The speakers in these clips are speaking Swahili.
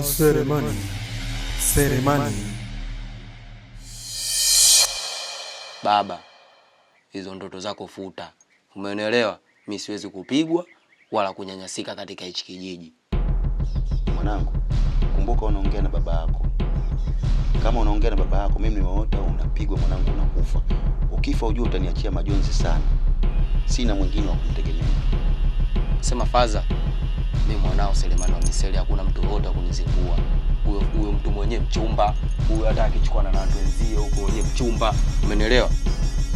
Seremani. Seremani. Baba, hizo ndoto zako futa. Umeelewa? Mimi siwezi kupigwa wala kunyanyasika katika hichi kijiji. Mwanangu, kumbuka unaongea na baba yako. Kama unaongea na baba yako, mimi nimeota unapigwa mwanangu, unakufa. Ukifa ujue utaniachia majonzi sana. Sina mwingine wa kumtegemea. Sema faza, mimi mwanao Selemani wa Miseli, hakuna mtu wote kunizingua. Huyo mtu mwenyewe mchumba, huyo hata akichukua na watu wenzie huko mwenyewe mchumba. Umeelewa?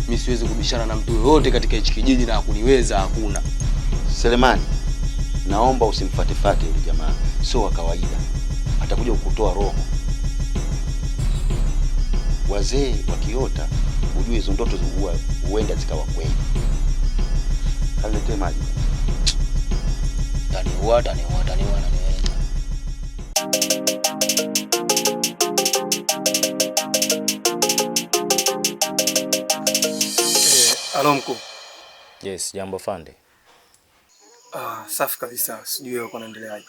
Mimi siwezi kubishana na mtu yote katika hichi kijiji na kuniweza hakuna. Selemani, naomba usimfuatifate yule jamaa. Sio wa kawaida. Atakuja kukutoa roho. Wazee wakiota ujue hizo ndoto huenda zikawa kweli. Kalete maji. Taniweza. Alo mkuu. Yes, jambo fande. Safi kabisa. Sijui wewe uko unaendeleaje?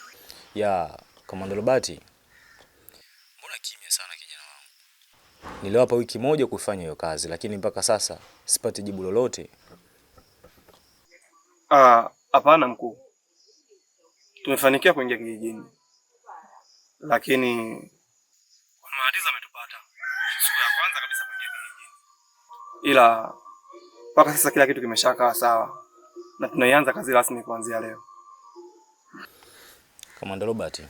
Ya, Komando Robati. Mbona kimya sana kijana wangu? Niliwapa wiki moja kufanya hiyo kazi, lakini mpaka sasa sipati jibu lolote. Hapana mkuu. Tumefanikiwa kuingia kijijini. Lakini matatizo ametupata. Siku ya kwanza kabisa kuingia kijijini. Ila mpaka sasa kila kitu kimeshakaa sawa. Na tunaianza kazi rasmi kuanzia leo. Komando Robati.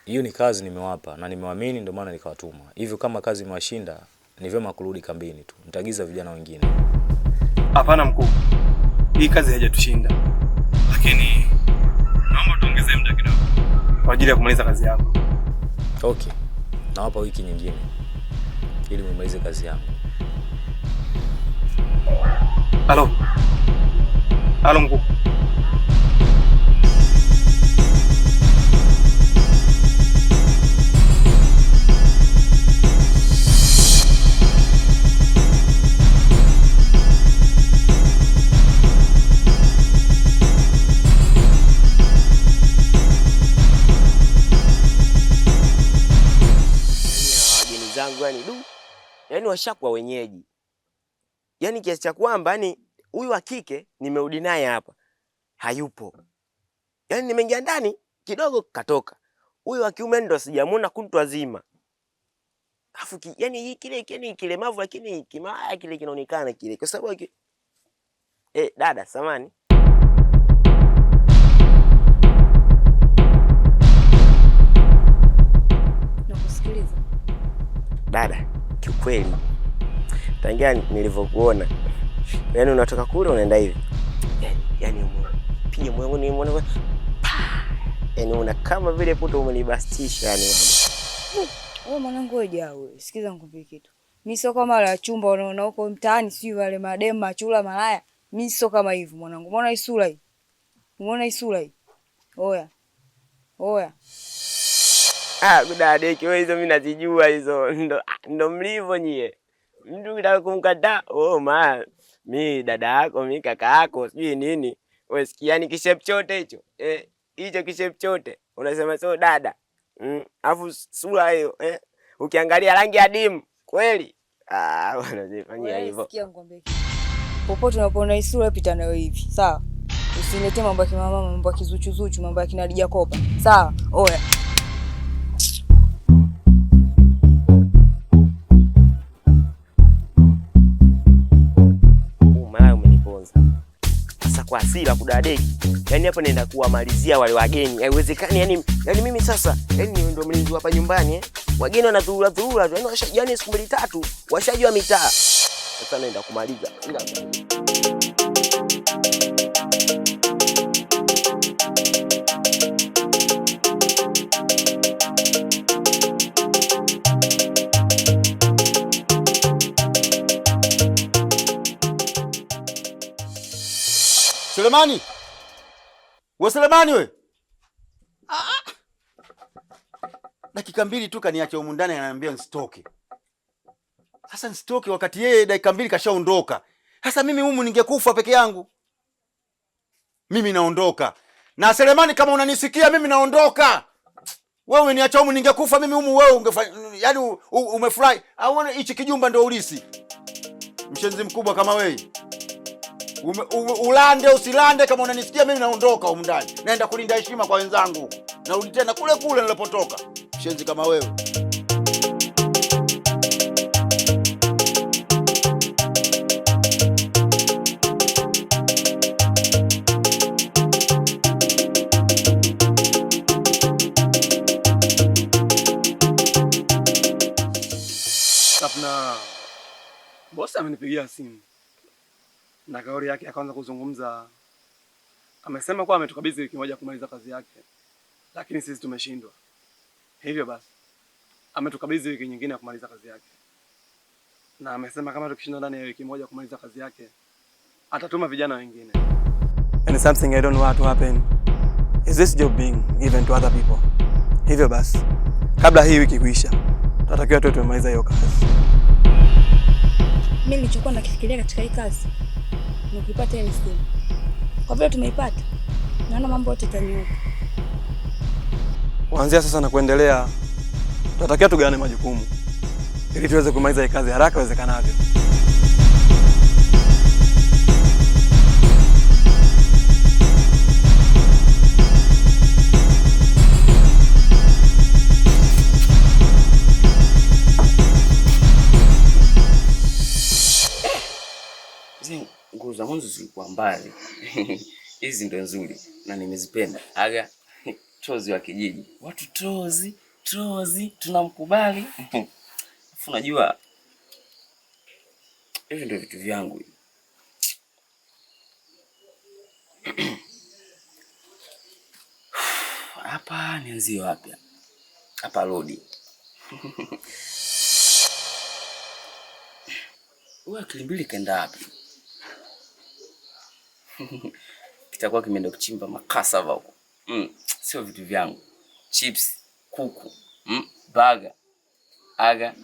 Hiyo ni kazi nimewapa na nimewaamini, ndio maana nikawatuma. Hivyo kama kazi imewashinda, ni vyema kurudi kambini tu. Nitaagiza vijana wengine. Hapana mkuu. Hii kazi haijatushinda. Lakini naomba tuongezee muda kidogo kwa ajili ya kumaliza kazi yako. Okay. Nawapa wiki nyingine ili mumalize kazi yangu. Halo mkuu. Wageni zangu yani washakuwa wenyeji. Yani kiasi cha kwamba yani huyu wa kike nimerudi naye hapa hayupo. Yani nimeingia ndani kidogo katoka. Huyu wa kiume ndo sijamuona kutwa zima. Afu yani kile mavu lakini kimaya kile kinaonekana kile. Kwa sababu dada samani. Nakusikiliza. Dada, kiukweli tangia nilivyokuona yani unatoka kule unaenda hivi. Yani pia moyo ni muone. Yani una kama vile puto umenibastisha yani mama. Wewe mwanangu wewe jao, sikiza nikwambie kitu. Mimi sio kama la chumba unaona huko mtaani sio wale mademu machula malaya. Mimi sio kama hivyo mwanangu. Umeona hii sura hii? Umeona hii sura hii? Oya. Kudadeki wewe hizo mimi nazijua hizo. Ndo mlivyo nyie. Mtu kitaka kumkataa, mimi dada yako, mimi kaka yako, sijui nini. Wewe sikiani kishape chote hicho. Hicho kishape chote. Unasema sio dada. Alafu sura hiyo, ukiangalia rangi ya dimu, kweli? Wanazifanyia hivyo. Sikia ngombe. Popote unapoona hii sura pita nayo hivi. Sawa? Usilete mambo ya kimama, mambo ya kizuchu, mambo ya kinadia kopa. Sawa? Oya. Kwa hasira kudadeki. Yani hapo naenda kuwamalizia wale wageni. Haiwezekani yani mimi sasa yani ndio mlinzi hapa nyumbani Wageni wanadhurura yani siku mbili tatu washajua mitaa. Sasa naenda kumaliza. Selemani! Wewe Selemani wewe. Dakika mbili tu kaniacha humu ndani ananiambia nisitoke. Sasa nisitoke wakati yeye dakika mbili kashaondoka. Sasa mimi humu ningekufa peke yangu. Mimi naondoka. Na Selemani, kama unanisikia mimi naondoka. Wewe umeniacha humu, ningekufa mimi humu, wewe ungefanya yaani umefurahi. Au hichi kijumba ndio ulisi. Mshenzi mkubwa kama wewe. Ulande usilande, kama unanisikia mimi naondoka humu ndani. Naenda kulinda heshima kwa wenzangu. Narudi tena kule kule nilipotoka. Mshenzi kama wewe. Na bosi amenipigia simu na kauli yake akaanza kuzungumza. Amesema kuwa ametukabidhi wiki moja kumaliza kazi yake, lakini sisi tumeshindwa. Hivyo basi ametukabidhi wiki nyingine ya kumaliza kazi yake, na amesema kama tukishindwa ndani ya wiki moja kumaliza kazi yake atatuma vijana wengine. And something I don't want to happen is this job being given to other people. Hivyo basi kabla hii wiki kuisha tunatakiwa tuwe tumemaliza hiyo kazi. Mimi nilichokuwa nakifikiria katika hii kazi ni kuipata ile simu. Kwa vile tumeipata, naona mambo yote yatanyooka. Kuanzia sasa na kuendelea tunatakiwa tugawane majukumu ili tuweze kumaliza hii kazi haraka iwezekanavyo. Nguo za mwanzo zilikuwa mbali. Hizi ndio nzuri na nimezipenda. Aga tozi wa kijiji. Watu tozi tunamkubali. Afu unajua hivi ndio vitu vyangu. Hapa nianzie wapi? Hapa lodi. Wewe Kilimbili kaenda wapi? Kitakuwa kimeenda kuchimba makasava huko. Sio vitu vyangu. Chips, kuku, burger, aga,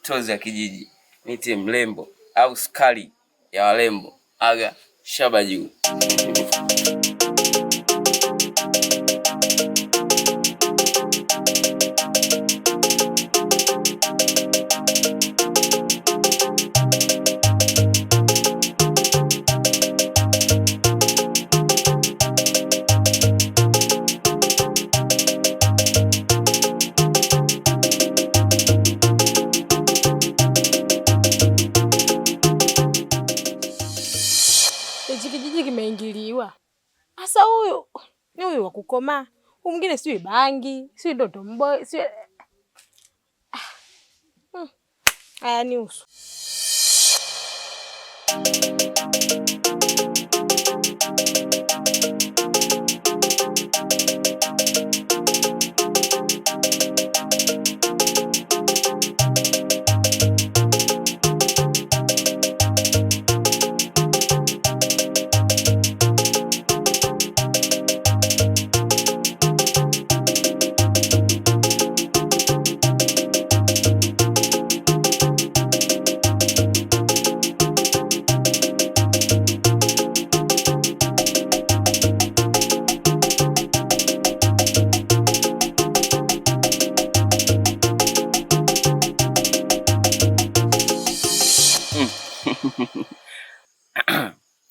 tozi ya kijiji, nite mlembo au skali ya walembo, aga, shaba juu. Kijiji kimeingiliwa. Sasa huyu wa kukoma. Huyu mwingine sio bangi, sio ndoto mboy, sio aya ni usu.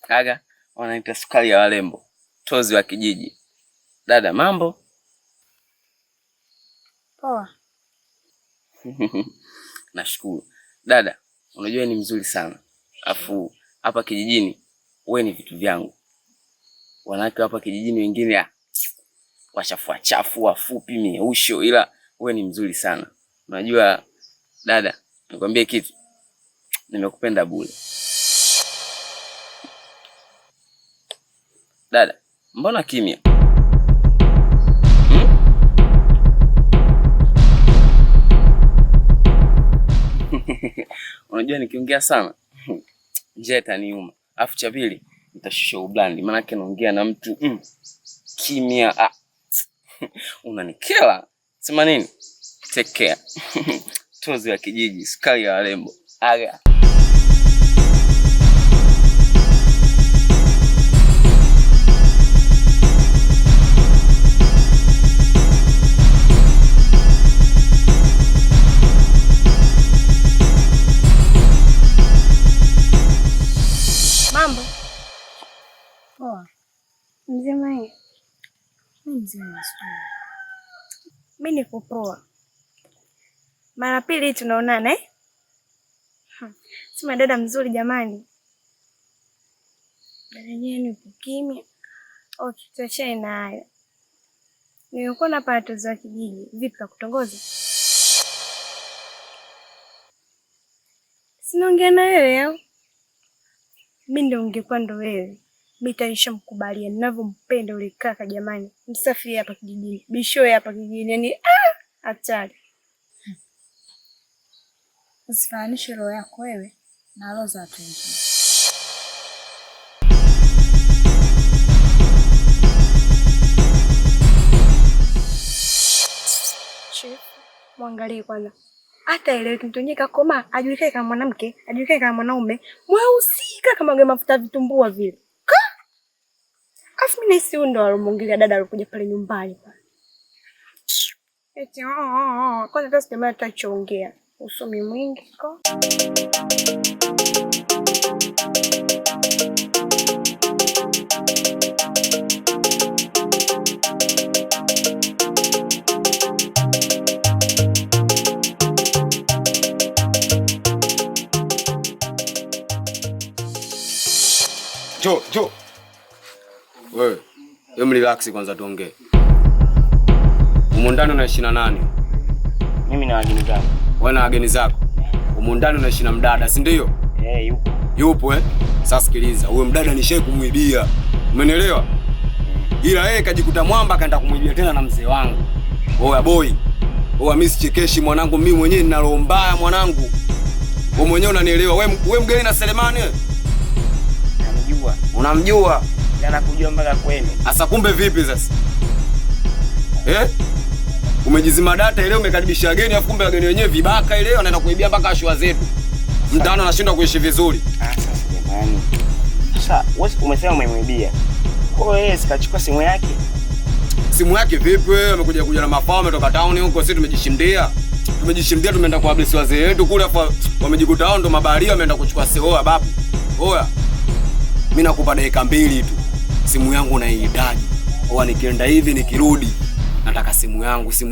Aga, wanaita sukari ya walembo, tozi wa kijiji. Dada, mambo? Poa. Nashukuru. Dada, unajua ni mzuri sana. Afu hapa kijijini wewe ni vitu vyangu. Wanawake hapa kijijini wengine wachafu wafupi miusho, ila wewe ni mzuri sana. Unajua dada, nikwambie kitu. Nimekupenda bure. Dada, mbona kimya? Unajua nikiongea sana njaa itaniuma. Afu cha pili nitashusha ublandi, maana yake naongea na mtu kimya. Unanikela. Sema nini? Take care. Tozi ya kijiji, sukari ya walembo. Aga. Mimi mzima sana. Mimi niko poa. Mara pili tunaonana eh? Sema dada mzuri jamani. Dada yenyewe ni kimya. Okay, tuachane na hayo. Nilikuwa na pato za kijiji. Vipi kwa kutongoza? Sinaongea na wewe au? Mimi ndio ungekuwa ndo wewe. Mimi tanishamkubalia ninavyompenda ule kaka jamani. Msafi hapa kijijini. Bishoe hapa kijijini. Yaani hatari. Usifananishe roho yako wewe na roho za watu wengine. Chief, mwangalie kwanza. Hata ile mtonye kakoma, ajulikane kama mwanamke, ajulikane kama mwanaume, mweusi kama ngema mafuta vitumbua vile. Afu mimi si ndo alomongelea dada alikuja pale nyumbani pale. Eti kwanza hata sijamaliza tutachoongea. Usomi mwingi ko. Jo. Wewe, relax kwanza tuongee. Umo ndani unaishi na nani? Mimi na wageni zangu. Wewe na wageni zako. Umo ndani unaishi na mdada, si ndio? Yupo. Yupo eh? Sasa sikiliza, huyo mdada nishaye kumuibia. Umenielewa? Ila yeye kajikuta mwamba kaenda kumuibia tena na mzee wangu. Oya boy. Oya mimi sichekeshi mwanangu, mimi mwenyewe nina roho mbaya mwanangu. Wewe mwenyewe unanielewa. Wewe mgeni na Selemani wewe? Namjua. Unamjua? Anakujua mpaka kwenu. Asa kumbe vipi sasa? Umejizima data ile umekaribisha wageni afu kumbe wageni wenyewe vibaka ile wanaenda kuibia mpaka ashua zetu. Mtaano anashindwa kuishi vizuri. Sasa jamani. Sasa wewe umesema umemwibia. Kwa hiyo yeye sikachukua simu yake. Simu yake vipi wewe? Amekuja na mafao ametoka town huko, sisi tumejishindia. Tumeenda kwa abisi wazee wetu kule afu wamejikuta hao ndo mabaharia wameenda kuchukua seoa babu. Oya. Mimi nakupa dakika 2 tu. Simu yangu naihitaji. Oa nikienda hivi nikirudi nataka simu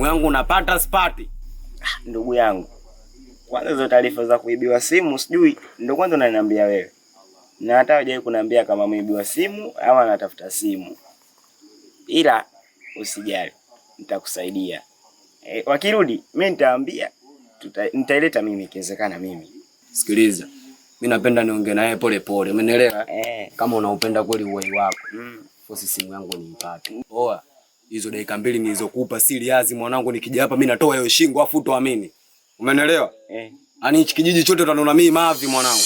yangu napata spati. Ndugu yangu. Kwanza hizo taarifa za kuibiwa simu sijui ndio kwanza unaniambia wewe. Na hata hujai kuniambia kama umeibiwa simu au anatafuta simu. Ila usijali, nitakusaidia. Wakirudi mimi nitaambia nitaileta mimi ikiwezekana mimi. Sikiliza. Mimi napenda niongee naye pole pole. Umenielewa? Kama unaupenda kweli uhai wako. Fosi simu yangu niipate. Oa. Hizo dakika 2 nilizokupa serious mwanangu, nikija hapa mimi natoa hiyo shingo afu utoamini. Umenielewa? Ani hichi kijiji chote utaona mimi mavi mwanangu.